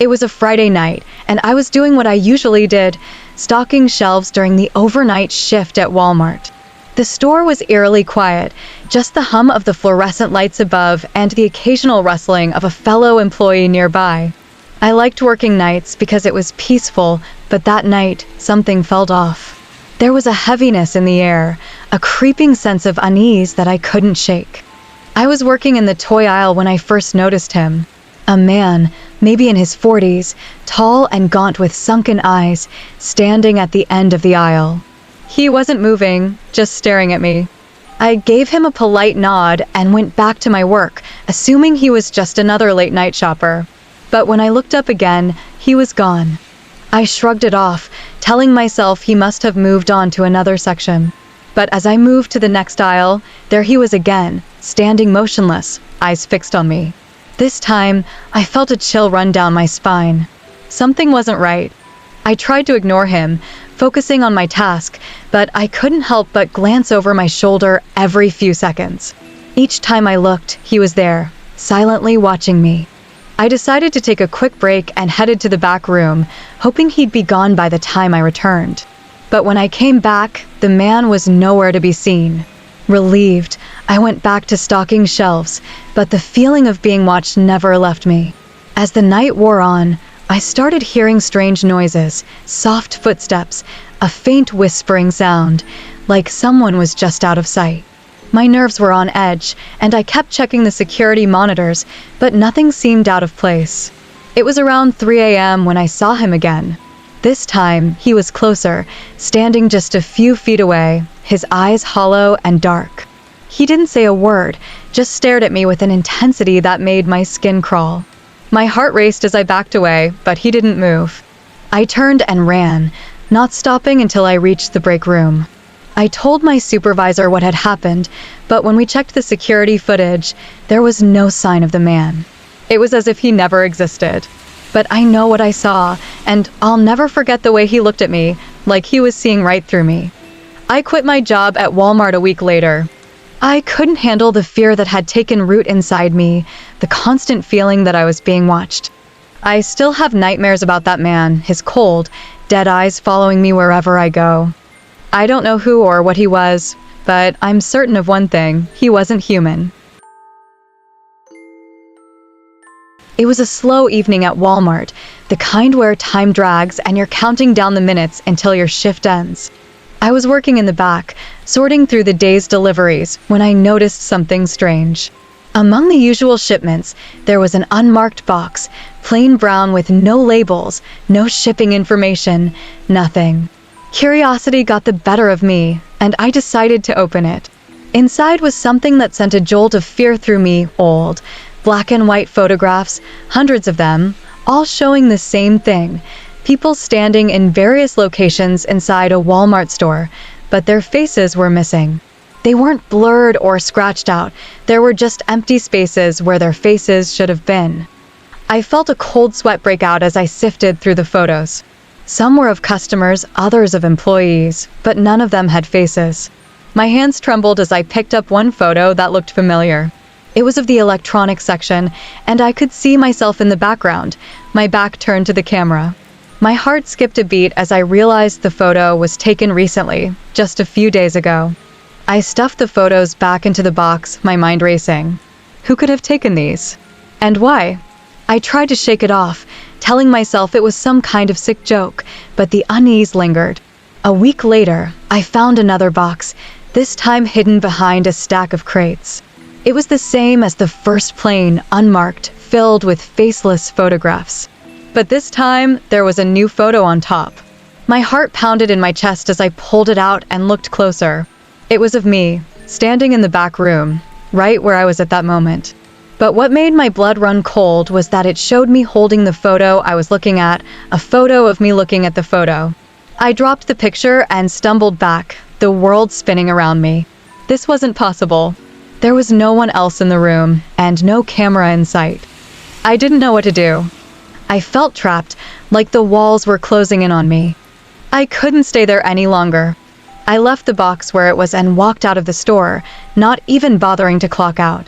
It was a Friday night, and I was doing what I usually did, stocking shelves during the overnight shift at Walmart. The store was eerily quiet, just the hum of the fluorescent lights above and the occasional rustling of a fellow employee nearby. I liked working nights because it was peaceful, but that night, something felt off. There was a heaviness in the air, a creeping sense of unease that I couldn't shake. I was working in the toy aisle when I first noticed him. A man, maybe in his 40s, tall and gaunt with sunken eyes, standing at the end of the aisle. He wasn't moving, just staring at me. I gave him a polite nod and went back to my work, assuming he was just another late-night shopper. But when I looked up again, he was gone. I shrugged it off, telling myself he must have moved on to another section. But as I moved to the next aisle, there he was again, standing motionless, eyes fixed on me. This time, I felt a chill run down my spine. Something wasn't right. I tried to ignore him, focusing on my task, but I couldn't help but glance over my shoulder every few seconds. Each time I looked, he was there, silently watching me. I decided to take a quick break and headed to the back room, hoping he'd be gone by the time I returned. But when I came back, the man was nowhere to be seen. Relieved, I went back to stocking shelves, but the feeling of being watched never left me. As the night wore on, I started hearing strange noises, soft footsteps, a faint whispering sound, like someone was just out of sight. My nerves were on edge, and I kept checking the security monitors, but nothing seemed out of place. It was around 3 a.m. when I saw him again. This time, he was closer, standing just a few feet away, his eyes hollow and dark. He didn't say a word, just stared at me with an intensity that made my skin crawl. My heart raced as I backed away, but he didn't move. I turned and ran, not stopping until I reached the break room. I told my supervisor what had happened, but when we checked the security footage, there was no sign of the man. It was as if he never existed. But I know what I saw, and I'll never forget the way he looked at me, like he was seeing right through me. I quit my job at Walmart a week later. I couldn't handle the fear that had taken root inside me, the constant feeling that I was being watched. I still have nightmares about that man, his cold, dead eyes following me wherever I go. I don't know who or what he was, but I'm certain of one thing: he wasn't human. It was a slow evening at Walmart, the kind where time drags and you're counting down the minutes until your shift ends. I was working in the back, sorting through the day's deliveries, when I noticed something strange. Among the usual shipments, there was an unmarked box, plain brown with no labels, no shipping information, nothing. Curiosity got the better of me, and I decided to open it. Inside was something that sent a jolt of fear through me: old, black and white photographs, hundreds of them, all showing the same thing: people standing in various locations inside a Walmart store, but their faces were missing. They weren't blurred or scratched out, there were just empty spaces where their faces should have been. I felt a cold sweat break out as I sifted through the photos. Some were of customers, others of employees, but none of them had faces. My hands trembled as I picked up one photo that looked familiar. It was of the electronics section, and I could see myself in the background, my back turned to the camera. My heart skipped a beat as I realized the photo was taken recently, just a few days ago. I stuffed the photos back into the box, my mind racing. Who could have taken these? And why? I tried to shake it off, telling myself it was some kind of sick joke, but the unease lingered. A week later, I found another box, this time hidden behind a stack of crates. It was the same as the first, plain, unmarked, filled with faceless photographs. But this time, there was a new photo on top. My heart pounded in my chest as I pulled it out and looked closer. It was of me, standing in the back room, right where I was at that moment. But what made my blood run cold was that it showed me holding the photo I was looking at, a photo of me looking at the photo. I dropped the picture and stumbled back, the world spinning around me. This wasn't possible. There was no one else in the room, and no camera in sight. I didn't know what to do. I felt trapped, like the walls were closing in on me. I couldn't stay there any longer. I left the box where it was and walked out of the store, not even bothering to clock out.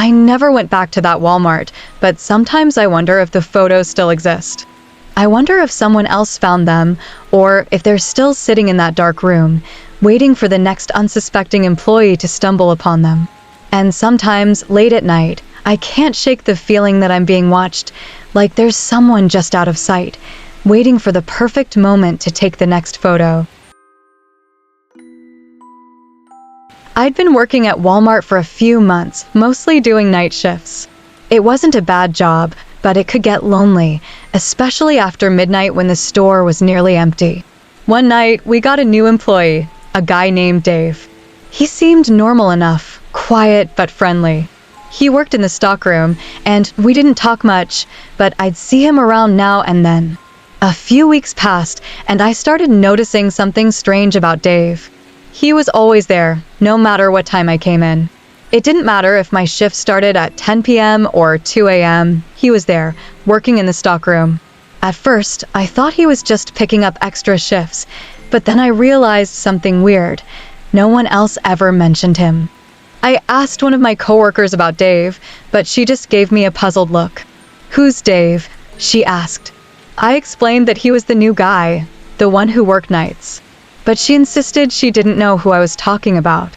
I never went back to that Walmart, but sometimes I wonder if the photos still exist. I wonder if someone else found them, or if they're still sitting in that dark room, waiting for the next unsuspecting employee to stumble upon them. And sometimes, late at night, I can't shake the feeling that I'm being watched, like there's someone just out of sight, waiting for the perfect moment to take the next photo. I'd been working at Walmart for a few months, mostly doing night shifts. It wasn't a bad job, but it could get lonely, especially after midnight when the store was nearly empty. One night, we got a new employee, a guy named Dave. He seemed normal enough, quiet but friendly. He worked in the stockroom, and we didn't talk much, but I'd see him around now and then. A few weeks passed, and I started noticing something strange about Dave. He was always there, no matter what time I came in. It didn't matter if my shift started at 10 p.m. or 2 a.m., he was there, working in the stockroom. At first, I thought he was just picking up extra shifts, but then I realized something weird. No one else ever mentioned him. I asked one of my coworkers about Dave, but she just gave me a puzzled look. "Who's Dave?" she asked. I explained that he was the new guy, the one who worked nights. But she insisted she didn't know who I was talking about.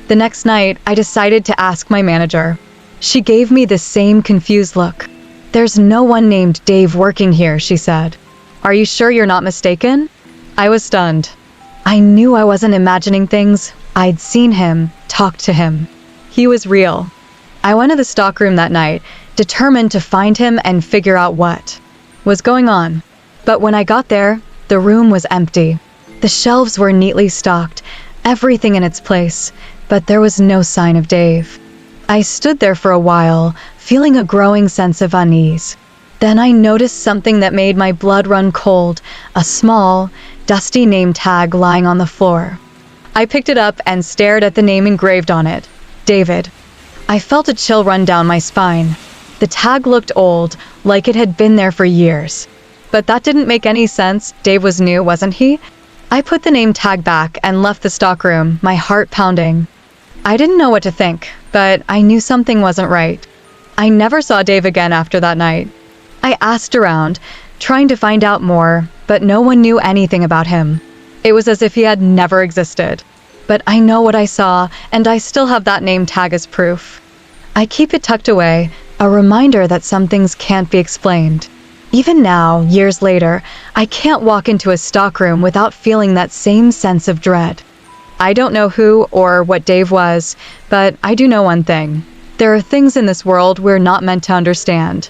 The next night, I decided to ask my manager. She gave me the same confused look. "There's no one named Dave working here," she said. "Are you sure you're not mistaken?" I was stunned. I knew I wasn't imagining things. I'd seen him, talked to him. He was real. I went to the stockroom that night, determined to find him and figure out what was going on. But when I got there, the room was empty. The shelves were neatly stocked, everything in its place, but there was no sign of Dave. I stood there for a while, feeling a growing sense of unease. Then I noticed something that made my blood run cold, a small, dusty name tag lying on the floor. I picked it up and stared at the name engraved on it, David. I felt a chill run down my spine. The tag looked old, like it had been there for years. But that didn't make any sense. Dave was new, wasn't he? I put the name tag back and left the stockroom, my heart pounding. I didn't know what to think, but I knew something wasn't right. I never saw Dave again after that night. I asked around, trying to find out more, but no one knew anything about him. It was as if he had never existed. But I know what I saw, and I still have that name tag as proof. I keep it tucked away, a reminder that some things can't be explained. Even now, years later, I can't walk into a stockroom without feeling that same sense of dread. I don't know who or what Dave was, but I do know one thing. There are things in this world we're not meant to understand.